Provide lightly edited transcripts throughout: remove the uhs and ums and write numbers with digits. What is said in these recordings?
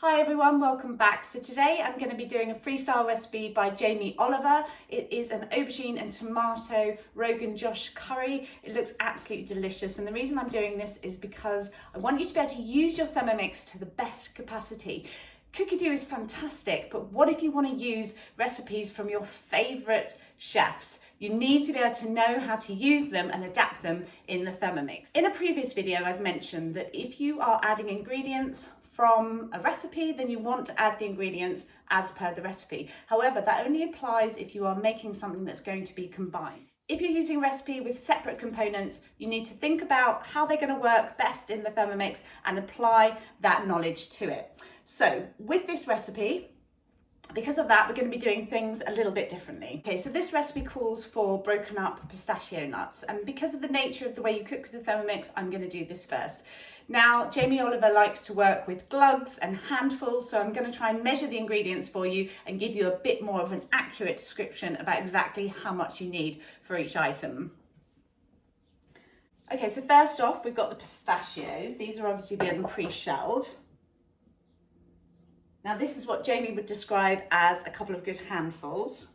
Hi everyone, welcome back. So today I'm going to be doing a freestyle recipe by Jamie Oliver. It is an aubergine and tomato Rogan Josh curry. It looks absolutely delicious, and the reason I'm doing this is because I want you to be able to use your Thermomix to the best capacity. Cookie Do is fantastic, but what if you want to use recipes from your favourite chefs? You need to be able to know how to use them and adapt them in the Thermomix. In a previous video, I've mentioned that if you are adding ingredients from a recipe, then you want to add the ingredients as per the recipe. However, that only applies if you are making something that's going to be combined. If you're using a recipe with separate components, you need to think about how they're going to work best in the Thermomix and apply that knowledge to it. So with this recipe, because of that, we're going to be doing things a little bit differently. Okay, so this recipe calls for broken up pistachio nuts, and because of the nature of the way you cook with the Thermomix, I'm going to do this first. Now, Jamie Oliver likes to work with glugs and handfuls, so I'm going to try and measure the ingredients for you and give you a bit more of an accurate description about exactly how much you need for each item. Okay, so first off, we've got the pistachios. These are obviously being pre-shelled. Now, this is what Jamie would describe as a couple of good handfuls.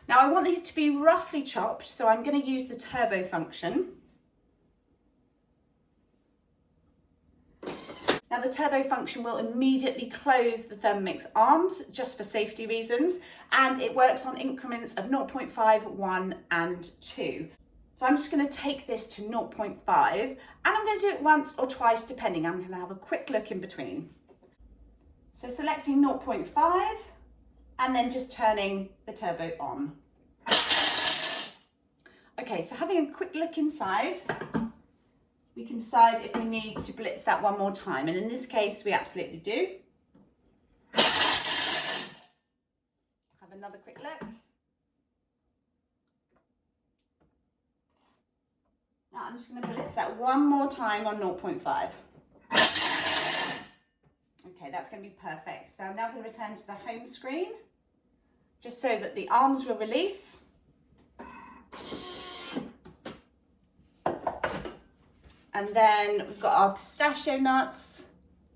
Now, I want these to be roughly chopped, so I'm going to use the turbo function. Now, the turbo function will immediately close the Thermomix arms just for safety reasons, and it works on increments of 0.5, 1 and 2. So I'm just going to take this to 0.5, and I'm going to do it once or twice depending. I'm going to have a quick look in between. So selecting 0.5 and then just turning the turbo on. Okay, so having a quick look inside, we can decide if we need to blitz that one more time, and in this case we absolutely do. Have another quick look. Now I'm just going to blitz that one more time on 0.5. Okay, that's going to be perfect. So I'm now going to return to the home screen, just so that the arms will release. And then we've got our pistachio nuts,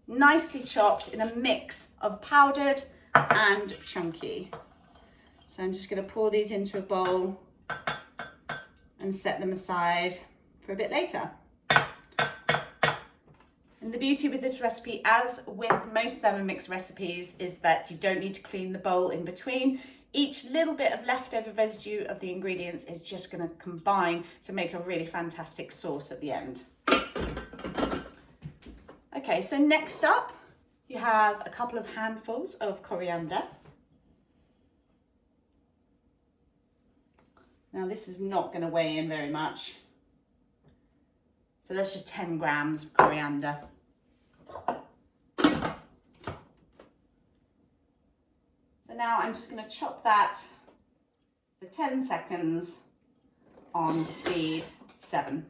nicely chopped in a mix of powdered and chunky. So I'm just going to pour these into a bowl and set them aside for a bit later. And the beauty with this recipe, as with most Thermomix recipes, is that you don't need to clean the bowl in between. Each little bit of leftover residue of the ingredients is just going to combine to make a really fantastic sauce at the end. Okay, so next up, you have a couple of handfuls of coriander. Now, this is not going to weigh in very much. So that's just 10 grams of coriander. So now I'm just going to chop that for 10 seconds on speed 7.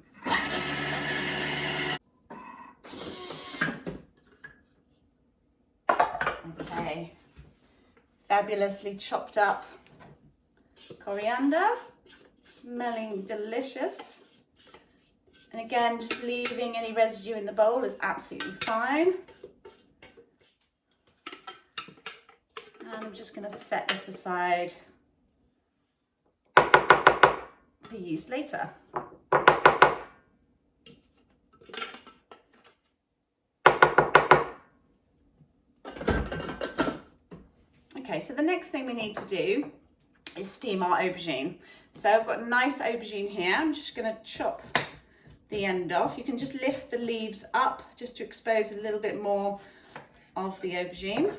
Okay, fabulously chopped up coriander, smelling delicious. And again, just leaving any residue in the bowl is absolutely fine. And I'm just going to set this aside for use later. Okay, so the next thing we need to do is steam our aubergine. So I've got a nice aubergine here. I'm just going to chop the end off. You can just lift the leaves up just to expose a little bit more of the aubergine.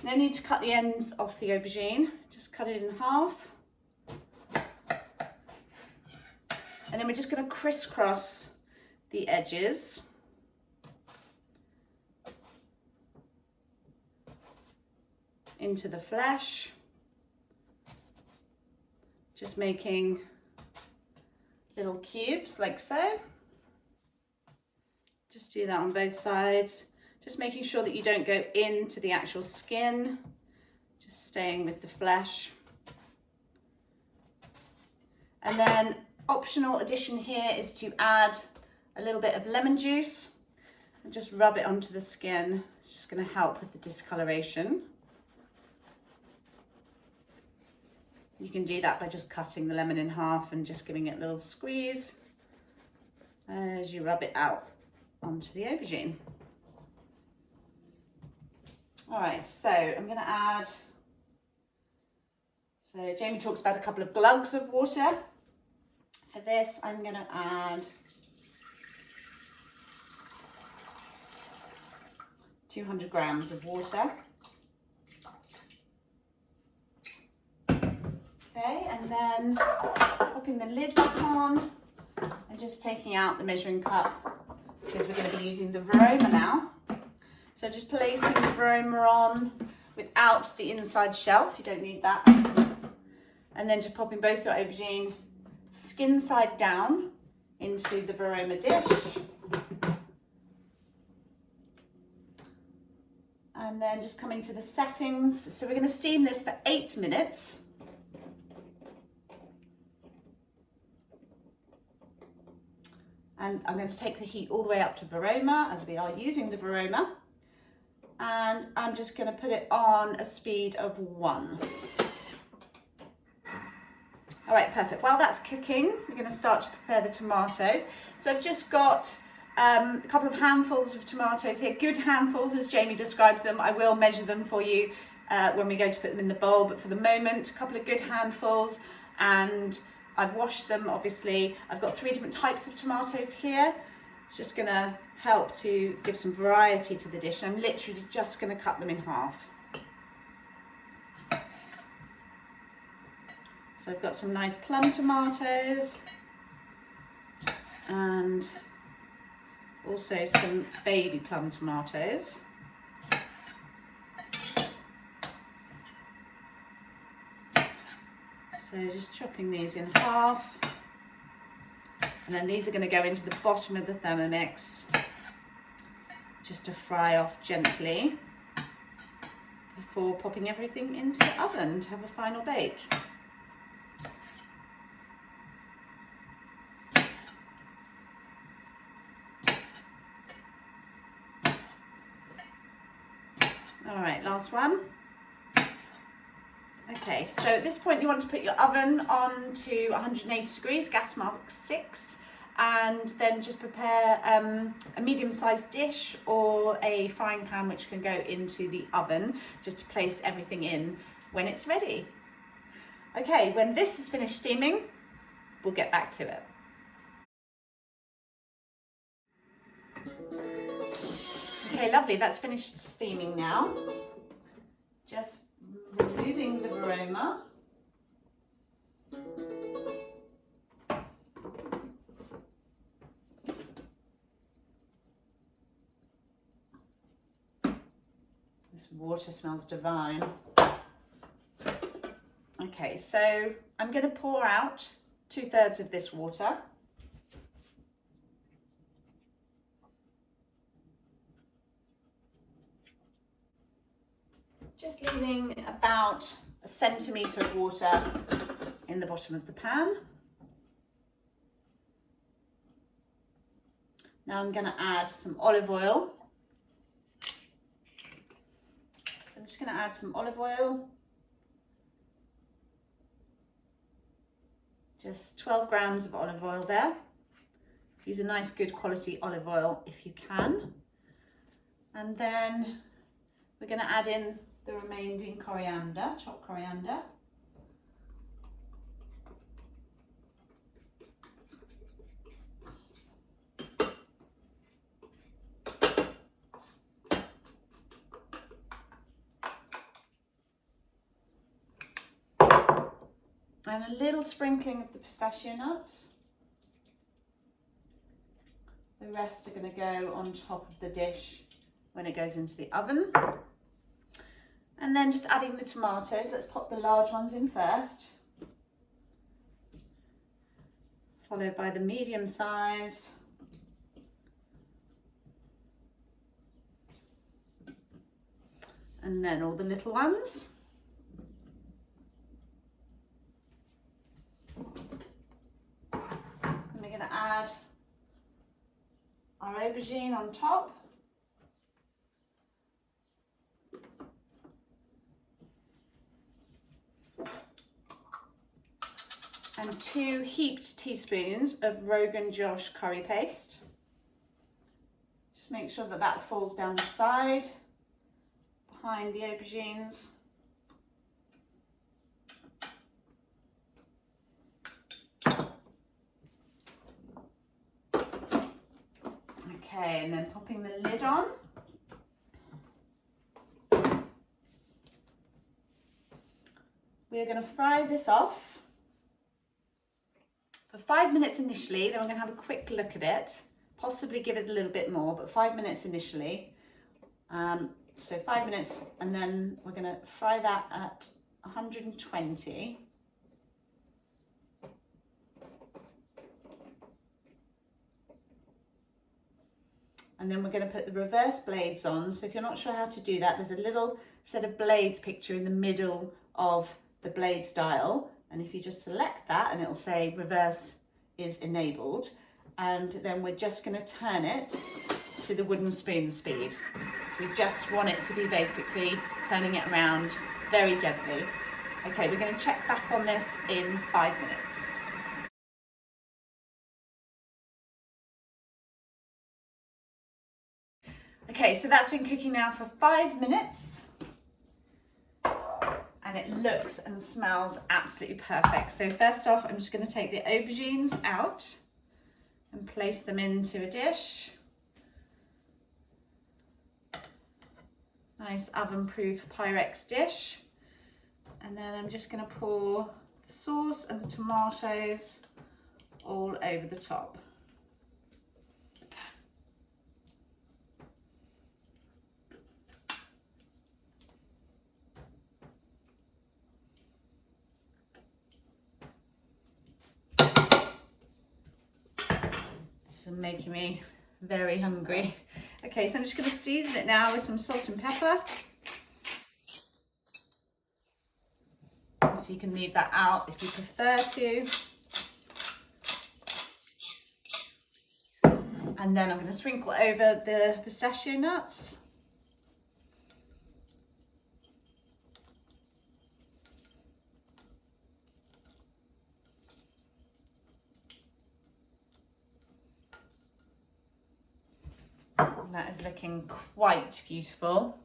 No need to cut the ends off the aubergine, just cut it in half. And then we're just going to crisscross the edges. Into the flesh, just making little cubes like so. Just do that on both sides, just making sure that you don't go into the actual skin, just staying with the flesh. And then optional addition here is to add a little bit of lemon juice. and just rub it onto the skin. It's just going to help with the discoloration. You can do that by just cutting the lemon in half and just giving it a little squeeze as you rub it out onto the aubergine. All right, so I'm going to add, so Jamie talks about a couple of glugs of water. For this, I'm going to add 200 grams of water. Okay, and then popping the lid back on and just taking out the measuring cup because we're going to be using the Varoma now. So just placing the Varoma on without the inside shelf, you don't need that. And then just popping both your aubergine skin side down into the Varoma dish. And then just coming to the settings. So we're going to steam this for 8 minutes. And I'm going to take the heat all the way up to Varoma, as we are using the Varoma. And I'm just going to put it on a speed of 1. All right, perfect. While that's cooking, we're going to start to prepare the tomatoes. So I've just got a couple of handfuls of tomatoes here, good handfuls as Jamie describes them. I will measure them for you when we go to put them in the bowl, but for the moment, a couple of good handfuls, and I've washed them, obviously. I've got 3 different types of tomatoes here. It's just going to help to give some variety to the dish. I'm literally just going to cut them in half. So I've got some nice plum tomatoes and also some baby plum tomatoes. So just chopping these in half. And then these are going to go into the bottom of the Thermomix just to fry off gently before popping everything into the oven to have a final bake. All right, last one. Okay, so at this point you want to put your oven on to 180 degrees, gas mark 6, and then just prepare a medium-sized dish or a frying pan which can go into the oven just to place everything in when it's ready. Okay, when this is finished steaming, we'll get back to it. Okay, lovely, that's finished steaming now. Just removing the Varoma. This water smells divine. Okay, so I'm going to pour out 2/3 of this water. Just leaving about a centimetre of water in the bottom of the pan. Now I'm going to add some olive oil. I'm just going to add some olive oil. Just 12 grams of olive oil there. Use a nice good quality olive oil if you can. And then we're going to add in the remaining coriander, chopped coriander. And a little sprinkling of the pistachio nuts. The rest are going to go on top of the dish when it goes into the oven. And then just adding the tomatoes. Let's pop the large ones in first, followed by the medium size. And then all the little ones. And we're going to add our aubergine on top. and 2 heaped teaspoons of Rogan Josh curry paste. Just make sure that that falls down the side behind the aubergines. Okay, and then popping the lid on. We're going to fry this off for 5 minutes initially, then we're going to have a quick look at it, possibly give it a little bit more, but 5 minutes initially. So 5 minutes, and then we're going to fry that at 120. And then we're going to put the reverse blades on. So if you're not sure how to do that, there's a little set of blades picture in the middle of the blades dial. And if you just select that, and it'll say reverse is enabled. And then we're just going to turn it to the wooden spoon speed. So we just want it to be basically turning it around very gently. Okay, we're going to check back on this in 5 minutes. Okay, so that's been cooking now for 5 minutes and it looks and smells absolutely perfect. So first off, I'm just going to take the aubergines out and place them into a dish. Nice oven-proof Pyrex dish. And then I'm just going to pour the sauce and the tomatoes all over the top. Making me very hungry. Okay, so I'm just going to season it now with some salt and pepper. So you can leave that out if you prefer to. And then I'm going to sprinkle over the pistachio nuts. That is looking quite beautiful.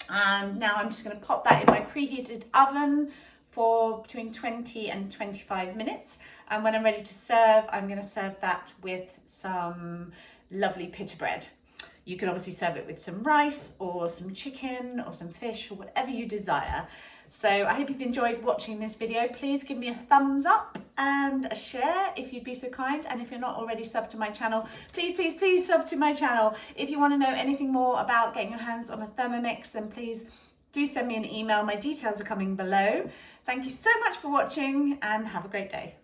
And now I'm just going to pop that in my preheated oven for between 20 and 25 minutes. And when I'm ready to serve, I'm going to serve that with some lovely pita bread. You can obviously serve it with some rice or some chicken or some fish or whatever you desire. So I hope you've enjoyed watching this video. Please give me a thumbs up and a share if you'd be so kind. And if you're not already subbed to my channel, please, please, please sub to my channel. If you want to know anything more about getting your hands on a Thermomix, then please do send me an email. My details are coming below. Thank you so much for watching and have a great day.